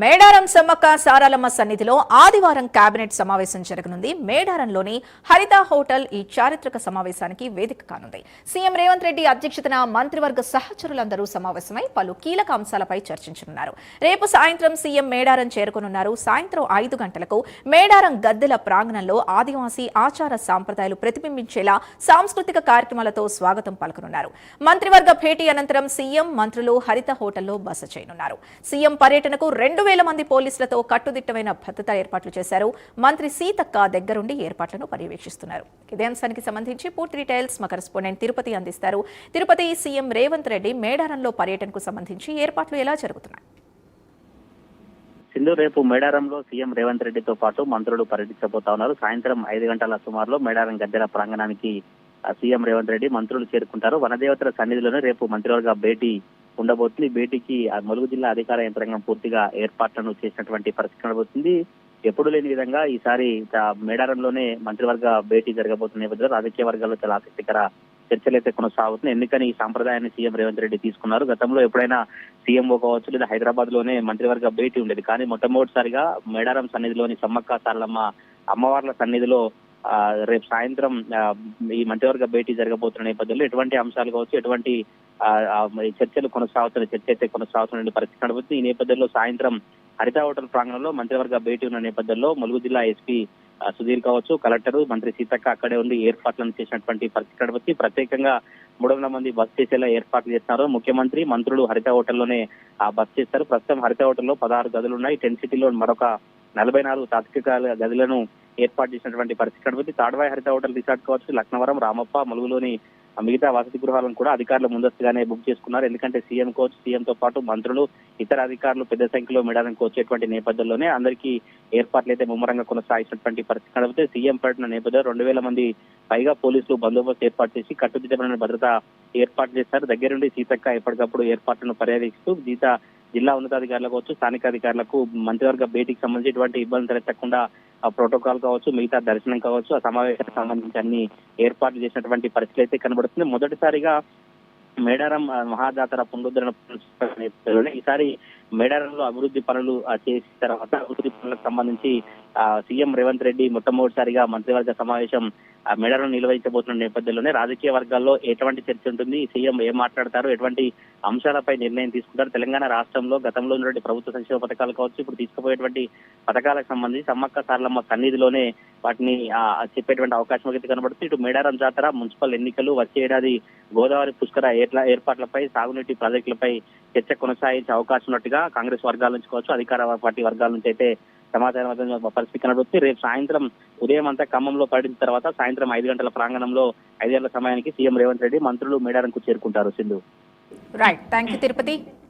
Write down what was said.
మేడారం సమ్మక్క సారాలమ్మ సన్నిధిలో ఆదివారం కేబినెట్ సమావేశం జరగనుంది. మేడారంలోని హరిత హోటల్ ఈ చారిత్రక సమావేశానికి వేదిక కానుంది. సీఎం రేవంత్ రెడ్డి అధ్యక్షతన మంత్రివర్గ సహచరులందరూ సమావేశమై పలు కీలక అంశాలపై చర్చించనున్నారు. రేపు సాయంత్రం సీఎం మేడారం చేరుకోనున్నారు. సాయంత్రం 5 గంటలకు మేడారం గద్దెల ప్రాంగణంలో ఆదివాసీ ఆచార సాంప్రదాయాలు ప్రతిబింబించేలా సాంస్కృతిక కార్యక్రమాలతో స్వాగతం పలకనున్నారు. మంత్రివర్గ భేటీ అనంతరం సీఎం మంత్రులు హరిత హోటల్లో బస చేయనున్నారు. సీఎం పర్యటనకు 2000 మంది పోలీసులతో కట్టుదిట్టమైన భద్రతా ఏర్పాట్లు చేశారు. మంత్రి సీతక్క దగ్గరుండి ఏర్పాట్లను పర్యవేక్షిస్తున్నారు. ఇదే అంశానికి సంబంధించి పూర్తి డీటెయిల్స్ మా కరెస్పాండెంట్ తిరుపతి అందిస్తారు. తిరుపతి, సీఎం రేవంత్ రెడ్డి మేడారంలో పర్యటనకు సంబంధించి ఏర్పాట్లు ఎలా జరుగుతున్నాయి? సింధు, రేపు మేడారంలో సీఎం రేవంత్ రెడ్డితో పాటు మంత్రులు పర్యటించబోతా ఉన్నారు. సాయంత్రం 5 గంటల సుమారులో మేడారం గద్దెల ప్రాంగణానికి సీఎం రేవంత్ రెడ్డి మంత్రులు చేరుకుంటారు. వనదేవతల సన్నిధిలోనే రేపు మంత్రివర్గ భేటీ ఉండబోతుంది. భేటీకి ములుగు జిల్లా అధికార యంత్రాంగం పూర్తిగా ఏర్పాట్లను చేసినటువంటి పరిస్థితి కనబోతుంది. ఎప్పుడు లేని విధంగా ఈసారి మేడారంలోనే మంత్రివర్గ భేటీ జరగబోతున్న నేపథ్యంలో రాజకీయ వర్గాల్లో చాలా ఆసక్తికర చర్చలైతే కొనసాగుతున్నాయి. ఎందుకని ఈ సాంప్రదాయాన్ని సీఎం రేవంత్ రెడ్డి తీసుకున్నారు? గతంలో ఎప్పుడైనా సీఎంఓ కావచ్చు లేదా హైదరాబాద్ లోనే మంత్రివర్గ భేటీ ఉండేది. కానీ మొట్టమొదటిసారిగా మేడారం సన్నిధిలోని సమ్మక్క సారలమ్మ అమ్మవార్ల సన్నిధిలో రేపు సాయంత్రం ఈ మంత్రివర్గ భేటీ జరగబోతున్న నేపథ్యంలో ఎటువంటి అంశాలు కావచ్చు, ఎటువంటి చర్చలు కొనసాగుతున్న చర్చ అయితే కొనసాగుతున్న పరిస్థితి కనబడుతుంది. ఈ నేపథ్యంలో సాయంత్రం హరిత హోటల్ ప్రాంగణంలో మంత్రివర్గ భేటీ ఉన్న నేపథ్యంలో ములుగు జిల్లా ఎస్పీ సుధీర్ కావచ్చు, కలెక్టర్ మంత్రి సీతక్క అక్కడే ఉండి ఏర్పాట్లను చేసినటువంటి పరిస్థితి కనబడుతుంది. ప్రత్యేకంగా 300 మంది బస్ చేసేలా ఏర్పాట్లు చేస్తున్నారు. ముఖ్యమంత్రి, మంత్రులు హరిత హోటల్లోనే బస్ చేస్తారు. ప్రస్తుతం హరిత హోటల్లో 16 గదులు ఉన్నాయి. టెంట్ సిటీలో మరొక 44 తాత్కాలిక గదులను ఏర్పాటు చేసినటువంటి పరిస్థితి కనబడుతుంది. తాడ్వాయి హరిత హోటల్ రిసార్ట్ కావచ్చు, లక్నవరం, రామప్ప, ములుగులోని మిగతా వసతి గృహాలను కూడా అధికారులు ముందస్తుగానే బుక్ చేసుకున్నారు. ఎందుకంటే సీఎం కోచ్, సీఎంతో పాటు మంత్రులు, ఇతర అధికారులు పెద్ద సంఖ్యలో మేడారానికి వచ్చేటువంటి నేపథ్యంలోనే అందరికీ ఏర్పాట్లు అయితే ముమ్మరంగా కొనసాగించినటువంటి పరిస్థితి కనబడితే సీఎం పర్యటన నేపథ్యంలో 2000 మంది పైగా పోలీసులు బందోబస్తు ఏర్పాటు చేసి కట్టుదిట్టమైన భద్రత ఏర్పాటు చేశారు. దగ్గరుండి సీతక్క ఎప్పటికప్పుడు ఏర్పాట్లను పర్యవేక్షిస్తూ జిల్లా ఉన్నతాధికారులకు కావచ్చు, స్థానిక అధికారులకు మంత్రివర్గ భేటీకి సంబంధించి ఎటువంటి ఇబ్బంది తలెత్తకుండా ప్రోటోకాల్ కావచ్చు, మిగతా దర్శనం కావచ్చు, ఆ సమావేశానికి సంబంధించి అన్ని ఏర్పాట్లు చేసినటువంటి పరిస్థితి అయితే కనబడుతుంది. మొదటిసారిగా మేడారం మహాజాతర పునరుద్ధరణ ఈసారి మేడారంలో అభివృద్ధి పనులు చేసిన తర్వాత అభివృద్ధి పనులకు సంబంధించి సీఎం రేవంత్ రెడ్డి మొట్టమొదటిసారిగా మంత్రివర్గ సమావేశం మేడారం నిర్వహించబోతున్న నేపథ్యంలోనే రాజకీయ వర్గాల్లో ఎటువంటి చర్చ ఉంటుంది, సీఎం ఏం మాట్లాడతారు, ఎటువంటి అంశాలపై నిర్ణయం తీసుకుంటారు, తెలంగాణ రాష్ట్రంలో గతంలో ఉన్నటువంటి ప్రభుత్వ సంక్షేమ పథకాలు కావచ్చు, ఇప్పుడు తీసుకుపోయేటువంటి పథకాలకు సంబంధించి సమ్మక్క సారలమ్మ సన్నిధిలోనే వాటిని చెప్పేటువంటి అవకాశం అయితే కనబడుతుంది. ఇటు మేడారం జాతర, మున్సిపల్ ఎన్నికలు, వచ్చే ఏడాది గోదావరి పుష్కర ఏర్పాట్లపై, సాగునీటి ప్రాజెక్టులపై చర్చ కొనసాగించే అవకాశం ఉన్నట్టుగా కాంగ్రెస్ వర్గాల నుంచి కావచ్చు, అధికార పార్టీ వర్గాల నుంచి అయితే సమాచారం పరిస్థితి కనబడుతుంది. రేపు సాయంత్రం ఉదయం అంతా ఖమ్మంలో పర్యటించిన తర్వాత సాయంత్రం 5 గంటల ప్రాంగణంలో 5 గంటల సమయానికి సీఎం రేవంత్ రెడ్డి మంత్రులు మేడారంకు చేరుకుంటారు. Sindhu. Right, thank you Tirupati.